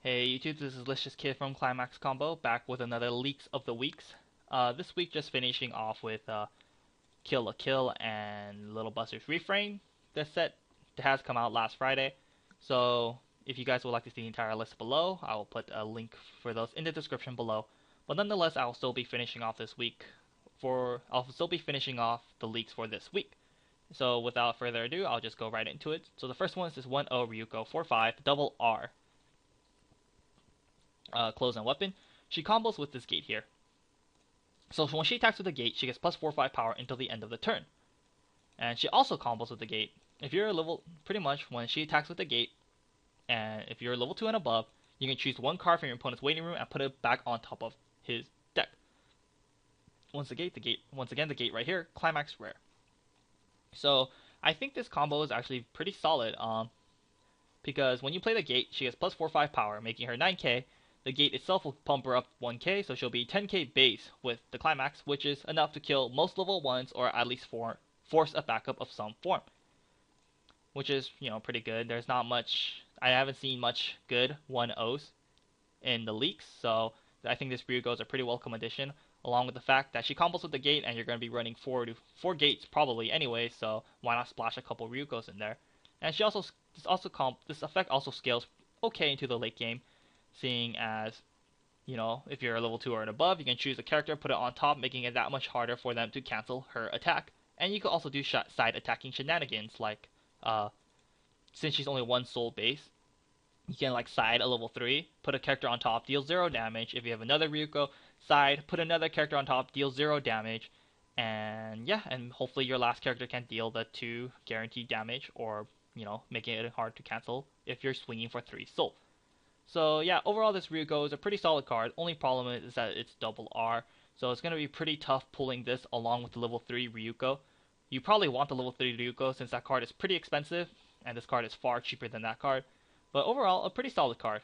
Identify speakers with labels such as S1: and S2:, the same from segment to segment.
S1: Hey YouTube, this is Licious Kid from ClimaxCombo, back with another Leaks of the Weeks. This week just finishing off with Killa and Little Buster's Refrain. The set has come out last Friday, so if you guys would like to see the entire list below, I will put a link for those in the description below. But nonetheless, I will still be finishing off this week I'll still be finishing off the leaks for this week. So without further ado, I'll just go right into it. So the first one is this 1-0 Ryuko 4-5 double R. Close and weapon. She combos with this gate here. So when she attacks with the gate, she gets plus 4/5 power until the end of the turn. And she also combos with the gate. If you're pretty much when she attacks with the gate, and if you're level 2 and above, you can choose one card from your opponent's waiting room and put it back on top of his deck. Once again, the gate right here, Climax Rare. So I think this combo is actually pretty solid. Because when you play the gate, she gets plus 4/5 power, making her 9k. The gate itself will pump her up 1k, so she'll be 10k base with the climax, which is enough to kill most level 1s or at least force a backup of some form. Which is, pretty good. There's not much, I haven't seen much good 1-0s in the leaks, so I think this Ryuko is a pretty welcome addition, along with the fact that she combos with the gate and you're going to be running 4 gates probably anyway, so why not splash a couple Ryukos in there. And this effect also scales okay into the late game, seeing as, if you're a level 2 or above, you can choose a character, put it on top, making it that much harder for them to cancel her attack. And you can also do side attacking shenanigans, like, since she's only 1 soul base, you can like side a level 3, put a character on top, deal 0 damage. If you have another Ryuko, side, put another character on top, deal 0 damage. And yeah, and hopefully your last character can deal the 2 guaranteed damage, or, making it hard to cancel if you're swinging for 3 soul. So yeah, overall this Ryuko is a pretty solid card. Only problem is that it's double R, so it's going to be pretty tough pulling this along with the level 3 Ryuko. You probably want the level 3 Ryuko since that card is pretty expensive, and this card is far cheaper than that card. But overall, a pretty solid card.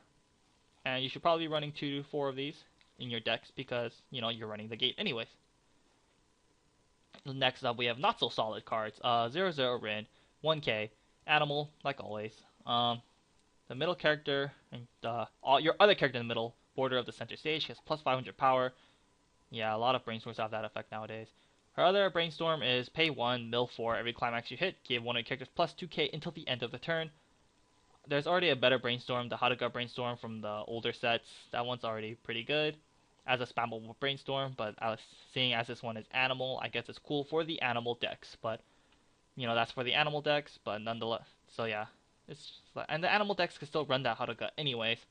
S1: And you should probably be running 2 to 4 of these in your decks because, you're running the gate anyways. Next up, we have not so solid cards. 0-0 Rin, 1k, Animal, like always. The middle character and your other character in the middle border of the center stage has plus 500 power. Yeah, a lot of brainstorms have that effect nowadays. Her other brainstorm is pay 1, mill 4 every climax you hit, give one of your characters plus 2k until the end of the turn. There's already a better brainstorm, the Haruka brainstorm from the older sets. That one's already pretty good as a spammable brainstorm, but seeing as this one is animal, I guess it's cool for the animal decks. But that's for the animal decks, but nonetheless, so yeah. And the animal decks can still run that Haruka anyways,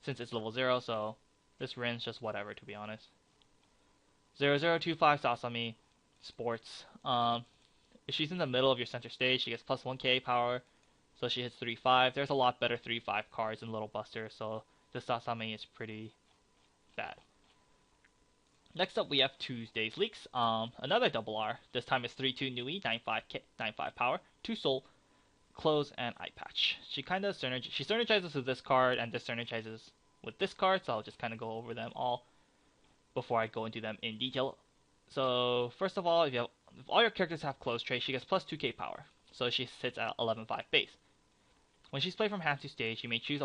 S1: since it's level 0, so this Rin's just whatever, to be honest. 0025 Sasami, Sports. If she's in the middle of your center stage, she gets plus 1k power, so she hits 3-5. There's a lot better 3-5 cards in Little Buster, so this Sasami is pretty bad. Next up, we have Tuesday's Leaks. Another double R. This time it's 3-2 Nui, 9-5 power, 2 soul, close, and eye patch. She synergizes with this card and this synergizes with this card, so I'll just kind of go over them all before I go into them in detail. So first of all, if all your characters have close trade, she gets plus 2k power, so she sits at 11-5 base. When she's played from hand to stage, you may choose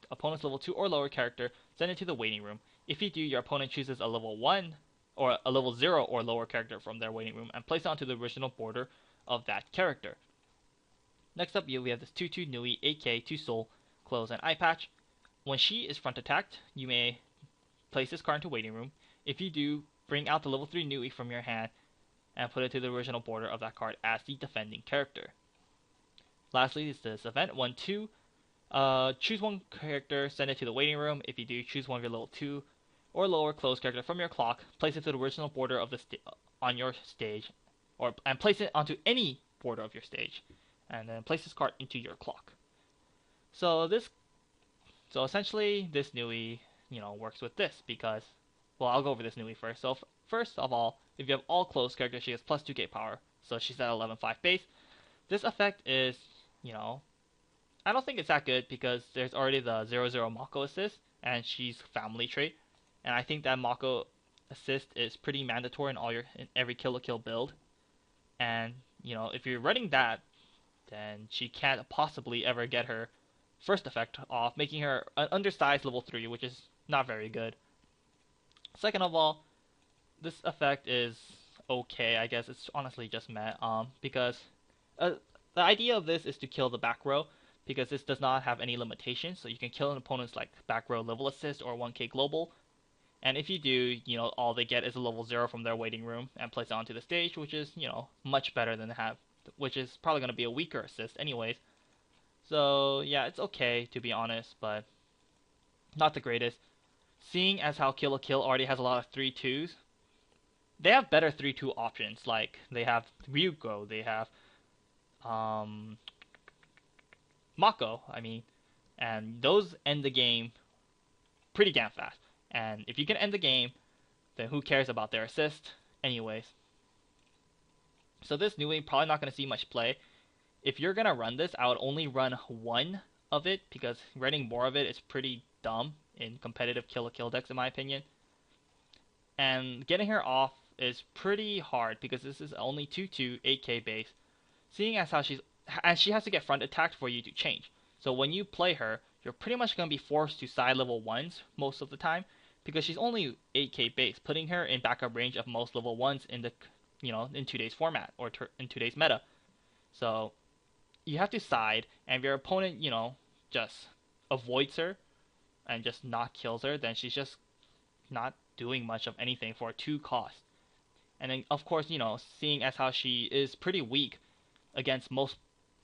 S1: opponent's level 2 or lower character, send it to the waiting room. If you do, your opponent chooses a level 1 or a level 0 or lower character from their waiting room and place it onto the original border of that character. Next up, we have this 2-2 Nui, 8k, 2 soul, close, and eye patch. When she is front attacked, you may place this card into waiting room. If you do, bring out the level 3 Nui from your hand and put it to the original border of that card as the defending character. Lastly, is this event 1-2. Choose one character, send it to the waiting room. If you do, choose one of your level 2 or lower close character from your clock, place it to the original border of on your stage, and place it onto any border of your stage, and then place this card into your clock. So essentially, this Nui, works with this because, well, I'll go over this Nui first. So first of all, if you have all close characters, she has plus 2k power, so she's at 11-5 base. This effect is, I don't think it's that good because there's already the 0-0 Mako assist, and she's family trait, and I think that Mako assist is pretty mandatory in every kill build. And if you're running that, then she can't possibly ever get her first effect off, making her an undersized level 3, which is not very good. Second of all, this effect is okay, I guess. It's honestly just meh, because the idea of this is to kill the back row, because this does not have any limitations, so you can kill an opponent's like back row level assist or 1k global, and if you do, all they get is a level 0 from their waiting room and place it onto the stage, which is, much better than which is probably going to be a weaker assist anyways. So yeah, it's okay to be honest, but not the greatest. Seeing as how Killa already has a lot of 3-2s, they have better 3-2 options. Like they have Ryuko, they have Mako, and those end the game pretty damn fast. And if you can end the game, then who cares about their assist anyways. So this Nui probably not going to see much play. If you're going to run this, I would only run one of it, because running more of it is pretty dumb in competitive Killa decks in my opinion. And getting her off is pretty hard, because this is only 2-2 8k base. Seeing as how she has to get front attacked for you to change. So when you play her, you're pretty much going to be forced to side level 1s most of the time, because she's only 8k base, putting her in backup range of most level 1s in the in today's format or in today's meta. So you have to side, and if your opponent just avoids her and just not kills her, then she's just not doing much of anything for 2 cost. And then of course, seeing as how she is pretty weak against most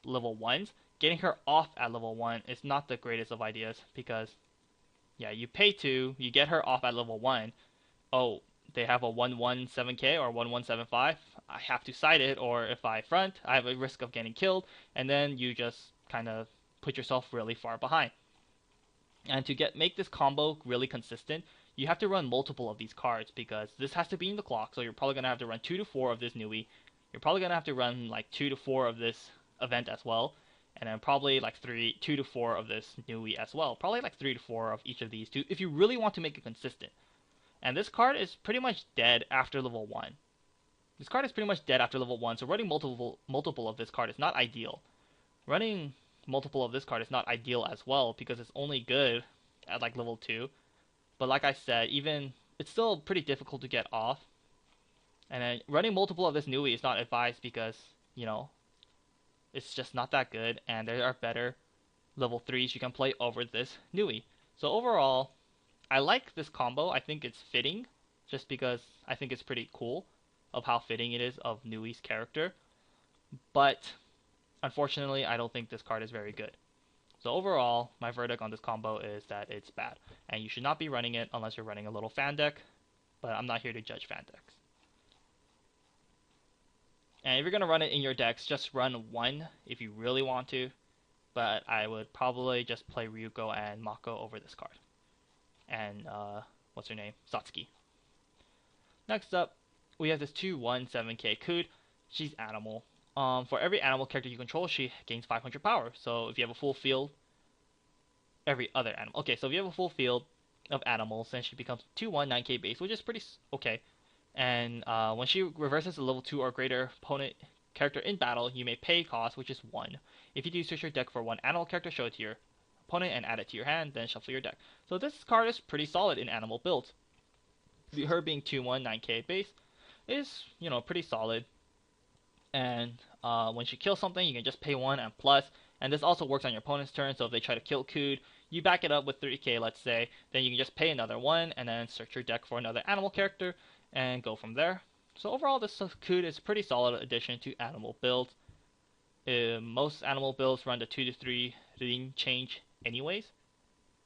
S1: level 1s, getting her off at level 1 is not the greatest of ideas, because yeah, you pay 2, you get her off at level 1. Oh, they have a 117k or 1175. I have to side it, or if I front, I have a risk of getting killed, and then you just kind of put yourself really far behind. And to make this combo really consistent, you have to run multiple of these cards, because this has to be in the clock, so you're probably going to have to run 2 to 4 of this Nui. You're probably going to have to run like 2 to 4 of this event as well, and then probably like 2 to 4 of this Nui as well. Probably like 3 to 4 of each of these two, if you really want to make it consistent. And this card is pretty much dead after level 1. This card is pretty much dead after level 1, so running multiple of this card is not ideal. Running multiple of this card is not ideal as well, because it's only good at like level 2. But like I said, it's still pretty difficult to get off. And then running multiple of this Nui is not advised, because, it's just not that good, and there are better level 3s you can play over this Nui. So overall, I like this combo. I think it's fitting, just because I think it's pretty cool of how fitting it is of Nui's character. But unfortunately, I don't think this card is very good. So overall, my verdict on this combo is that it's bad, and you should not be running it unless you're running a little fan deck, but I'm not here to judge fan decks. And if you're going to run it in your decks, just run one if you really want to, but I would probably just play Ryuko and Mako over this card. And, what's her name? Satsuki. Next up, we have this 217k Cood. She's animal. For every animal character you control, she gains 500 power. So if you have a full field, every other animal. Okay, so if you have a full field of animals, then she becomes 219k base, which is pretty okay. And when she reverses a level 2 or greater opponent character in battle, you may pay cost, which is 1. If you do search your deck for one animal character, show it to your opponent and add it to your hand, then shuffle your deck. So this card is pretty solid in animal builds. Her being 219k base is, pretty solid. And when she kills something, you can just pay 1 and plus. And this also works on your opponent's turn, so if they try to kill Cood, you back it up with 3k, let's say, then you can just pay another 1 and then search your deck for another animal character and go from there. So overall, this Cood is a pretty solid addition to animal builds. Most animal builds run the 2 to 3 ring change anyways,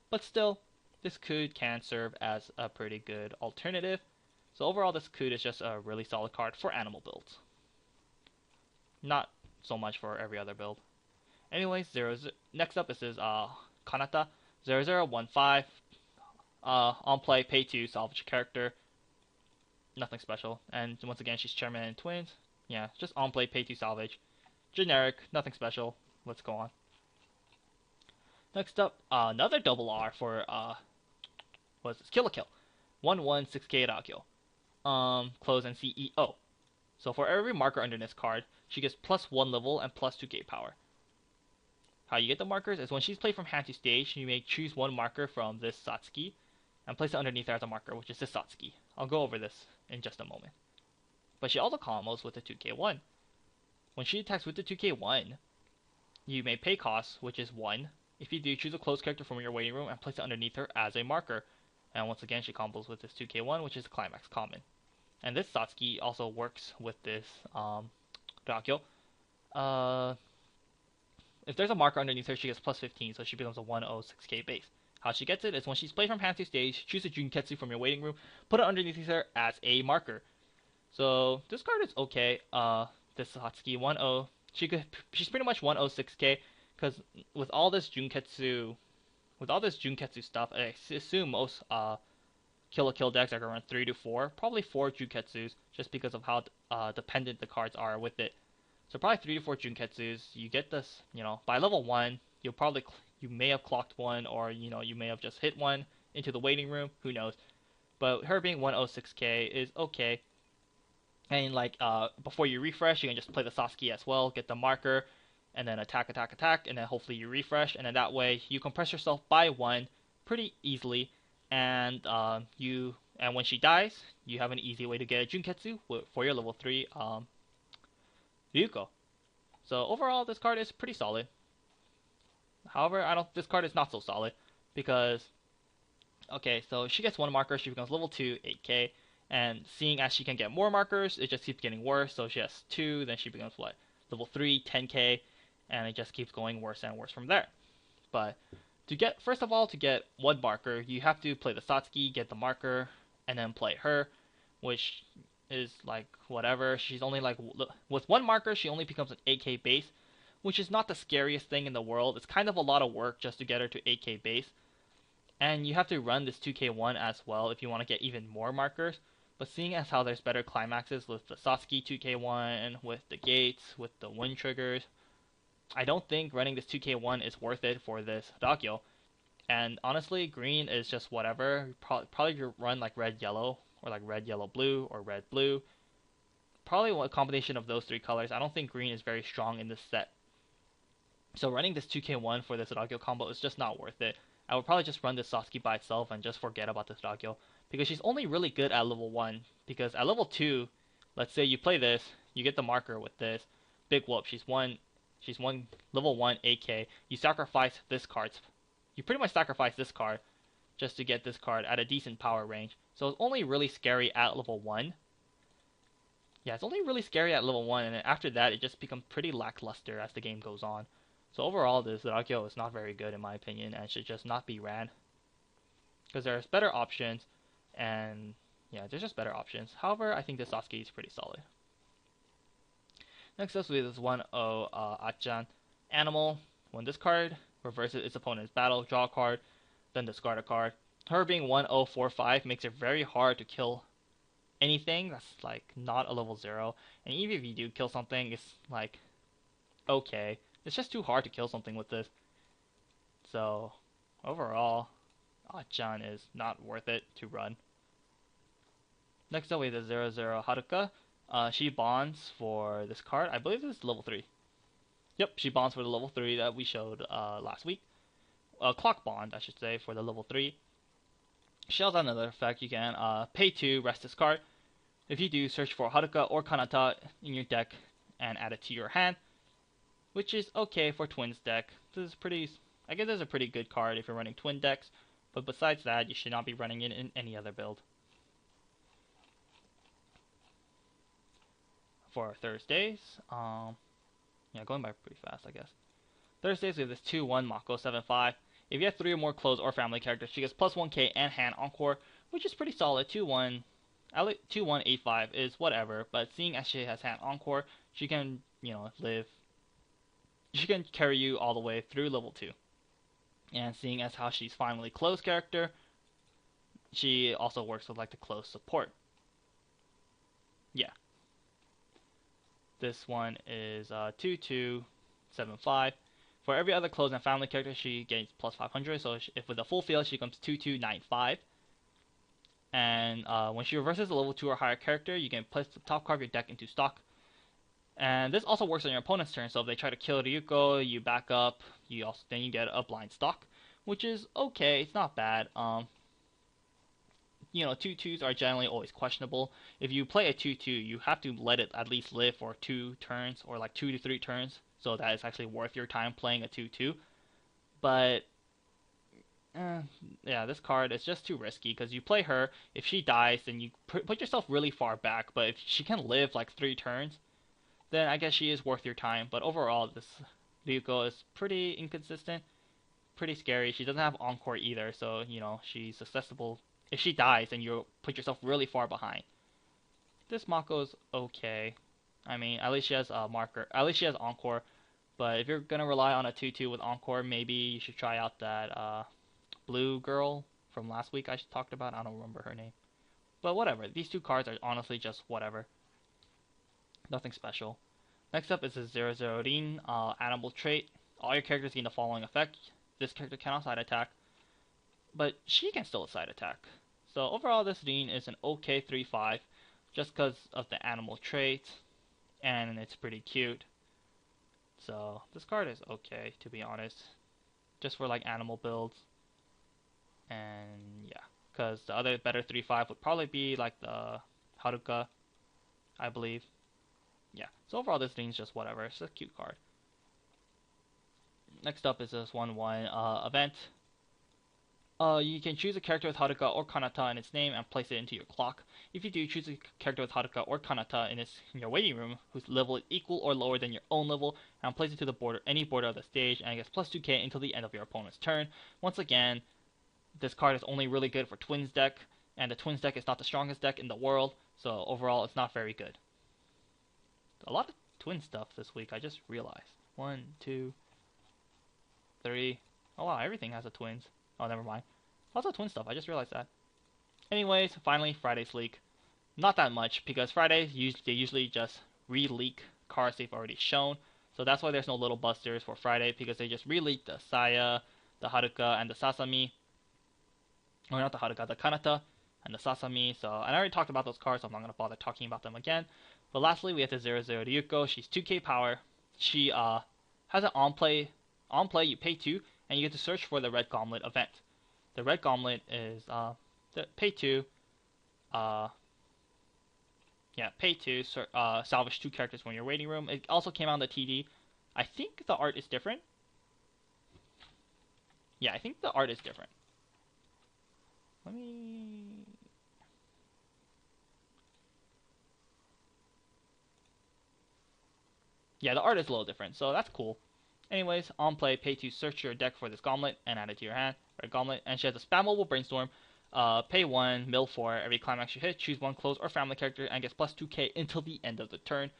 S1: but still, this Cood can serve as a pretty good alternative. So overall, this Cood is just a really solid card for animal builds. Not so much for every other build. Anyways, next up is this Kanata 0015. On play, pay 2, salvage character. Nothing special. And once again, she's chairman and twins. Yeah, just on play, pay 2, salvage. Generic, nothing special. Let's go on. Next up, another double R for what's this? Killa. 116k Rakyo. Close and CEO. So for every marker under this card, she gets +1 level and +2 gate power. How you get the markers is when she's played from hand to stage, you may choose one marker from this Satsuki and place it underneath her as a marker, which is this Satsuki. I'll go over this in just a moment. But she also combos with the 2k1. When she attacks with the 2k1, you may pay cost, which is 1. If you do, choose a close character from your waiting room and place it underneath her as a marker. And once again, she combos with this 2k1, which is a climax common. And this Satsuki also works with this Rakyo. If there's a marker underneath her, she gets plus 15, so she becomes a 106k base. How she gets it is when she's played from hand to stage, choose a Junketsu from your waiting room, put it underneath her as a marker. So this card is okay. This Satsuki 10, she's pretty much 106k because with all this Junketsu stuff, I assume most Killa kill decks are gonna run 3 to 4, probably 4 Junketsus, just because of how dependent the cards are with it. So probably 3 to 4 Junketsus. You get this, by level 1, you may have clocked one, or you may have just hit one into the waiting room. Who knows? But her being 106k is okay. And before you refresh, you can just play the Satsuki as well, get the marker, and then attack, and then hopefully you refresh, and then that way you compress yourself by 1 pretty easily, and when she dies, you have an easy way to get a Junketsu for your level 3 Ryuko. So overall, this card is pretty solid. However, this card is not so solid because, okay, so she gets 1 marker, she becomes level 2, 8k, and seeing as she can get more markers, it just keeps getting worse. So she has 2, then she becomes level 3, 10k, and it just keeps going worse and worse from there. But first of all, to get 1 marker, you have to play the Satsuki, get the marker, and then play her, which is whatever. She's only with 1 marker, she only becomes an 8k base, which is not the scariest thing in the world. It's kind of a lot of work just to get her to 8k base. And you have to run this 2k1 as well if you want to get even more markers. But seeing as how there's better climaxes with the Satsuki 2k1, with the gates, with the wind triggers, I don't think running this 2k1 is worth it for this Rakyo. And honestly, green is just whatever. Probably run red yellow, or red yellow blue, or red blue. Probably a combination of those 3 colors. I don't think green is very strong in this set. So running this 2k1 for this Rakyo combo is just not worth it. I would probably just run this Satsuki by itself and just forget about this Rakyo, because she's only really good at level 1. Because at level 2, let's say you play this, you get the marker with this, big whoop, she's level 1 8k. You sacrifice this card. You pretty much sacrifice this card just to get this card at a decent power range. So it's only really scary at level 1. Yeah, it's only really scary at level 1, and then after that it just becomes pretty lackluster as the game goes on. So overall, this Rakyo is not very good in my opinion, and should just not be ran. Because there's better options, and yeah, there's just better options. However, I think this Satsuki is pretty solid. Next up, we have this 1-0 Achan Animal. When this card reverses its opponent's battle, draw a card, then discard a card. Her being 1-0-4-5 makes it very hard to kill anything that's not a level 0. And even if you do kill something, it's okay. It's just too hard to kill something with this. So overall, Achan is not worth it to run. Next up, we have the 0-0 Haruka. She bonds for this card. I believe this is level 3. Yep, she bonds for the level 3 that we showed last week. Clock bond, I should say, for the level 3. She has another effect. You can pay 2, rest this card. If you do, search for Haruka or Kanata in your deck and add it to your hand, which is okay for Twins deck. I guess this is a pretty good card if you're running Twin decks, but besides that, you should not be running it in any other build. For Thursdays, yeah, going by pretty fast, I guess. Thursdays, we have this 2-1 Mako 7-5. If you have 3 or more close or family characters, she gets plus 1k and hand encore, which is pretty solid. 2-1, 8-5 is whatever, but seeing as she has hand encore, she can, she can carry you all the way through level 2. And seeing as how she's finally close character, she also works with the close support. Yeah. This one is 2-2-7-5. For every other close and family character, she gains plus 500. So if with a full field, she comes 2-2-9-5. And when she reverses a level 2 or higher character, you can place the top card of your deck into stock. And this also works on your opponent's turn, so if they try to kill Ryuko, you back up, then you get a blind stock, which is okay, it's not bad. 2/2s are generally always questionable. If you play a 2/2, you have to let it at least live for 2 turns, or like 2 to 3 turns, so that it's actually worth your time playing a 2/2. But yeah, this card is just too risky because you play her. If she dies, then you put yourself really far back. But if she can live like 3 turns, then I guess she is worth your time. But overall, this Ryuko is pretty inconsistent, pretty scary. She doesn't have Encore either, so she's accessible. If she dies, then you put yourself really far behind. This Mako's okay. I mean, at least she has a marker. At least she has Encore. But if you're gonna rely on a 2/2 with Encore, maybe you should try out that blue girl from last week I talked about. I don't remember her name. But whatever. These 2 cards are honestly just whatever. Nothing special. Next up is a 0/0 Rin, animal trait. All your characters gain the following effect. This character cannot side attack, but she can still side attack. So overall, this Rin is an okay 3/5, just because of the animal trait, and it's pretty cute. So this card is okay, to be honest, just for like animal builds. And yeah, because the other better 3/5 would probably be like the Haruka, I believe. Yeah, so overall this thing's just whatever. It's a cute card. Next up is this 1/1 event. You can choose a character with Haruka or Kanata in its name and place it into your clock. If you do, choose a character with Haruka or Kanata in your waiting room whose level is equal or lower than your own level, and place it to the any border of the stage, and it gets plus 2k until the end of your opponent's turn. Once again, this card is only really good for Twins deck, and the Twins deck is not the strongest deck in the world, so overall it's not very good. A lot of Twin stuff this week, I just realized. 1, 2, 3. Oh wow, everything has a Twins. Oh, never mind. Also Twin stuff, I just realized that. Anyways, finally, Friday's leak. Not that much, because Fridays, they usually just re-leak cards they've already shown. So that's why there's no little busters for Friday, because they just re-leaked the Saya, the Haruka, and the Sasami. Or not the Haruka, the Kanata, and the Sasami. And I already talked about those cards, so I'm not going to bother talking about them again. But lastly, we have the 0/0 Ryuko. She's 2k power. She has an on play. On play, you pay 2, and you get to search for the Red Gauntlet event. The Red Gauntlet is pay 2. Pay 2. Salvage 2 characters from your waiting room. It also came out on the TD. I think the art is different. Yeah, I think the art is different. Let me. Yeah, the art is a little different, so that's cool. Anyways, on play, pay to search your deck for this gauntlet and add it to your hand. Red Gauntlet, and she has a spammable Brainstorm. Pay 1, mill 4. Every climax you hit, choose one close or family character and gets plus 2k until the end of the turn.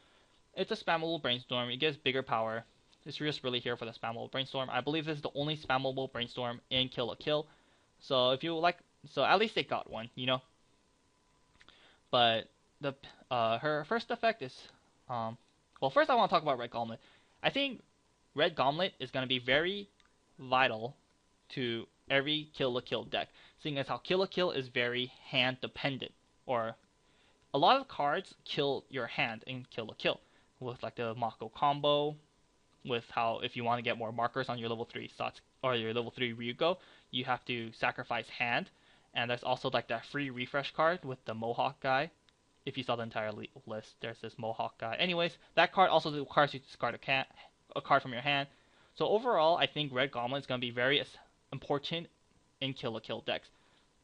S1: It's a spammable Brainstorm. It gives bigger power. It's just really here for the spammable Brainstorm. I believe this is the only spammable Brainstorm in Killa. So if you like, so at least they got one, But her first effect is well, first I want to talk about Red Gauntlet. I think Red Gauntlet is going to be very vital to every Killa deck, seeing as how Killa is very hand dependent, or a lot of cards kill your hand in Killa, with like the Mako combo, with how if you want to get more markers on your level 3 Sats or your level 3 Ryuko, you have to sacrifice hand, and there's also like that free refresh card with the Mohawk guy. If you saw the entire list, there's this Mohawk guy. Anyways, that card also requires you to discard a card from your hand. So overall, I think Red Gauntlet is going to be very important in Killa decks.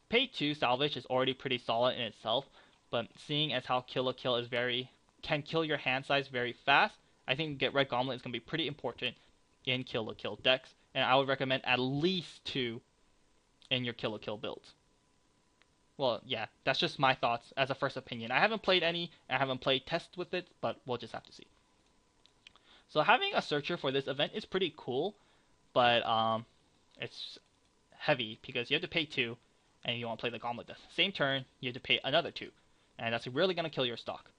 S1: Pay 2 salvage is already pretty solid in itself, but seeing as how Killa is can kill your hand size very fast, I think Red Gauntlet is going to be pretty important in Killa decks, and I would recommend at least 2 in your Killa builds. Well, yeah, that's just my thoughts as a first opinion. I haven't played any, I haven't played tests with it, but we'll just have to see. So having a searcher for this event is pretty cool, but it's heavy because you have to pay 2, and you want to play the Gauntlet the same turn, you have to pay another 2, and that's really going to kill your stock.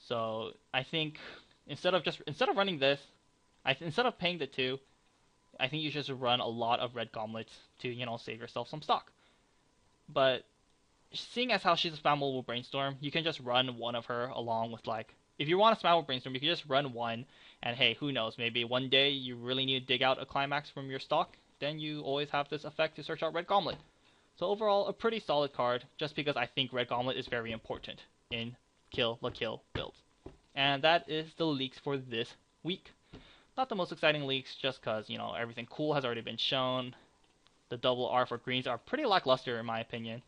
S1: So I think instead of running this, instead of paying the 2, I think you should run a lot of Red Gauntlets to save yourself some stock. But seeing as how she's a spammable Brainstorm, you can just run one of her along with like if you want to smile with Brainstorm, you can just run one, and hey, who knows, maybe one day you really need to dig out a Climax from your stock, then you always have this effect to search out Red Gauntlet. So overall, a pretty solid card, just because I think Red Gauntlet is very important in Kill la Kill builds. And that is the leaks for this week. Not the most exciting leaks, just because, you know, everything cool has already been shown. The double R for greens are pretty lackluster in my opinion.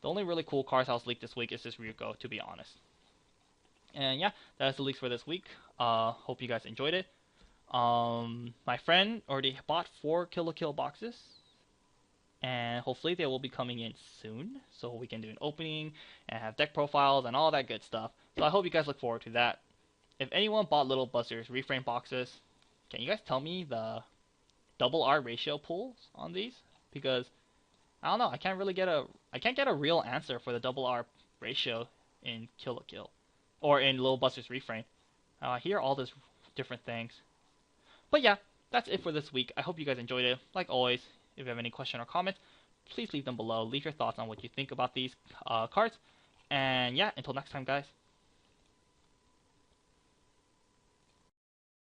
S1: The only really cool card house leak this week is this Ryuko, to be honest. And yeah, that's the leaks for this week. Hope you guys enjoyed it. My friend already bought 4 Kill la Kill boxes, and hopefully they will be coming in soon, so we can do an opening and have deck profiles and all that good stuff. So I hope you guys look forward to that. If anyone bought Little Buzzers Refrain boxes, can you guys tell me the double R ratio pools on these? Because I don't know, I can't get a real answer for the double R ratio in Kill la Kill or in Little Buzzers Refrain. I hear all these different things. But yeah, that's it for this week. I hope you guys enjoyed it. Like always, if you have any question or comments, please leave them below. Leave your thoughts on what you think about these cards. And yeah, until next time, guys.